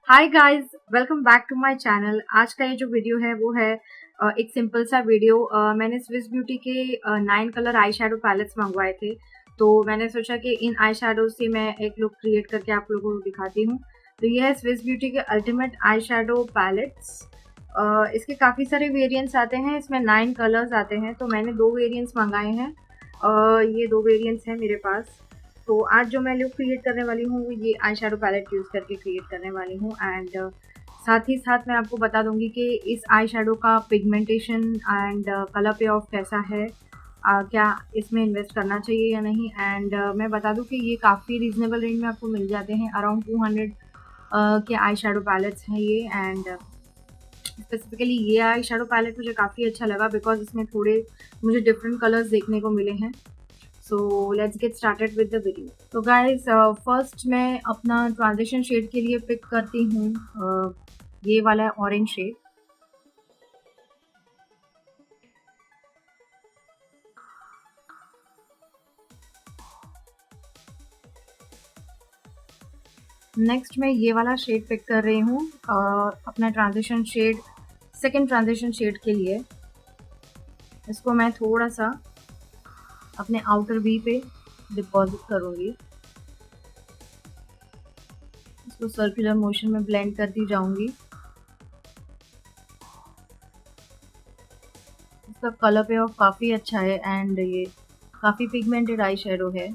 Hi guys, welcome back to my channel. आज का ये जो वीडियो है वो है एक सिंपल सा वीडियो। मैंने स्विस ब्यूटी के 9 कलर आई शेडो पैलेट्स मंगवाए थे, तो मैंने सोचा कि इन आई शेडो से मैं एक लुक क्रिएट करके आप लोगों को दिखाती हूँ। तो ये है स्विस ब्यूटी के अल्टीमेट आई शेडो पैलेट्स। इसके काफ़ी सारे वेरिएंट्स आते हैं, इसमें 9 कलर्स आते हैं, तो मैंने 2 वेरिएंट्स मंगाए हैं। ये 2 वेरिएंट्स हैं मेरे पास। तो आज जो मैं लुक क्रिएट करने वाली हूँ वो ये आई शेडो पैलेट यूज़ करके क्रिएट करने वाली हूँ। एंड साथ ही साथ मैं आपको बता दूंगी कि इस आई शेडो का पिगमेंटेशन एंड कलर पे ऑफ कैसा है, क्या इसमें इन्वेस्ट करना चाहिए या नहीं। एंड मैं बता दूं कि ये काफ़ी रीजनेबल रेंज में आपको मिल जाते हैं, अराउंड 200 के आई शेडो पैलेट्स हैं ये। एंड स्पेसिफिकली ये आई शेडो पैलेट मुझे काफ़ी अच्छा लगा बिकॉज इसमें थोड़े मुझे डिफरेंट कलर्स देखने को मिले हैं। So let's get started with the video. तो गाइज फर्स्ट मैं अपना ट्रांजिशन शेड के लिए पिक करती हूँ ये वाला ऑरेंज शेड। नेक्स्ट मैं ये वाला शेड पिक कर रही हूँ अपना transition shade, second transition shade के लिए। इसको मैं थोड़ा सा अपने आउटर वी पे डिपॉजिट करूँगी। इसको सर्कुलर मोशन में ब्लेंड करती जाऊंगी। इसका कलर पे ऑफ काफ़ी अच्छा है एंड ये काफ़ी पिगमेंटेड आई शेडो है।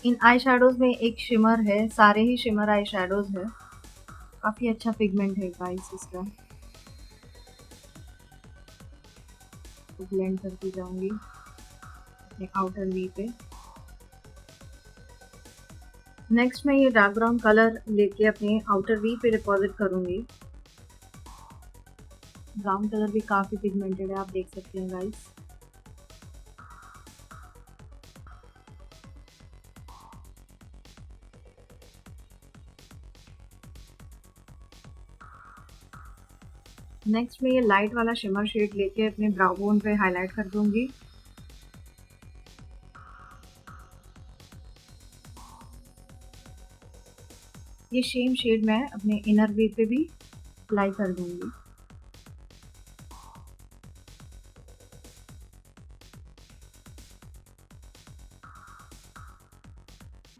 इन आई शेडोज में एक शिमर है, सारे ही शिमर आई शेडोज है। काफ़ी अच्छा पिगमेंट है गाइस इसका। तो ब्लेंड करती जाऊंगी अपने आउटर वी पे। नेक्स्ट मैं ये डार्क ब्राउन कलर लेके अपने आउटर वी पे डिपॉजिट करूंगी। ब्राउन कलर भी काफ़ी पिगमेंटेड है, आप देख सकते हैं गाइस। नेक्स्ट मैं ये लाइट वाला शिमर शेड लेके अपने ब्राउ बोन पे हाईलाइट कर दूंगी। ये सेम शेड मैं अपने इनर वे पे भी अप्लाई कर दूंगी।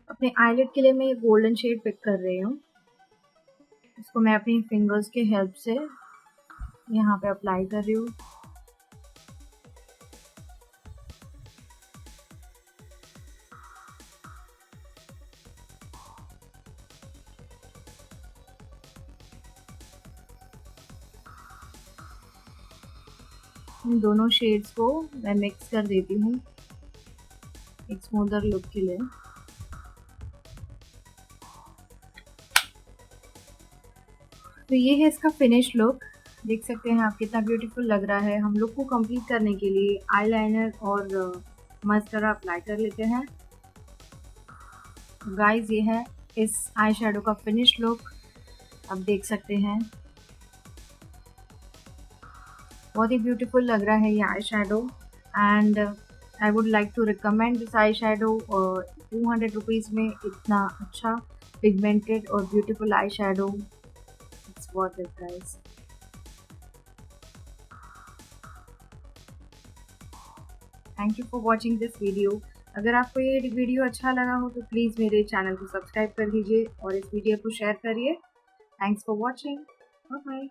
अपने आईलिड के लिए मैं ये गोल्डन शेड पिक कर रही हूँ। इसको मैं अपनी फिंगर्स के हेल्प से यहाँ पे अप्लाई कर रही हूँ। इन दोनों शेड्स को मैं मिक्स कर देती हूँ एक स्मूदर लुक के लिए। तो ये है इसका फिनिश लुक। देख सकते हैं आप कितना ब्यूटीफुल लग रहा है। हम लुक को कंप्लीट करने के लिए आईलाइनर और मस्कारा अप्लाई कर लेते हैं। गाइस ये है इस आई शेडो का फिनिश लुक, आप देख सकते हैं। बहुत ही ब्यूटीफुल लग रहा है ये eye shadow and I would like to recommend this eye shadow. 200 rupees में इतना अच्छा पिगमेंटेड और beautiful eye shadow, it's worth it guys. Thank you for watching this video. अगर आपको ये वीडियो अच्छा लगा हो तो प्लीज़ मेरे चैनल को सब्सक्राइब कर दीजिए और इस वीडियो को शेयर करिए। Thanks for watching. Bye bye.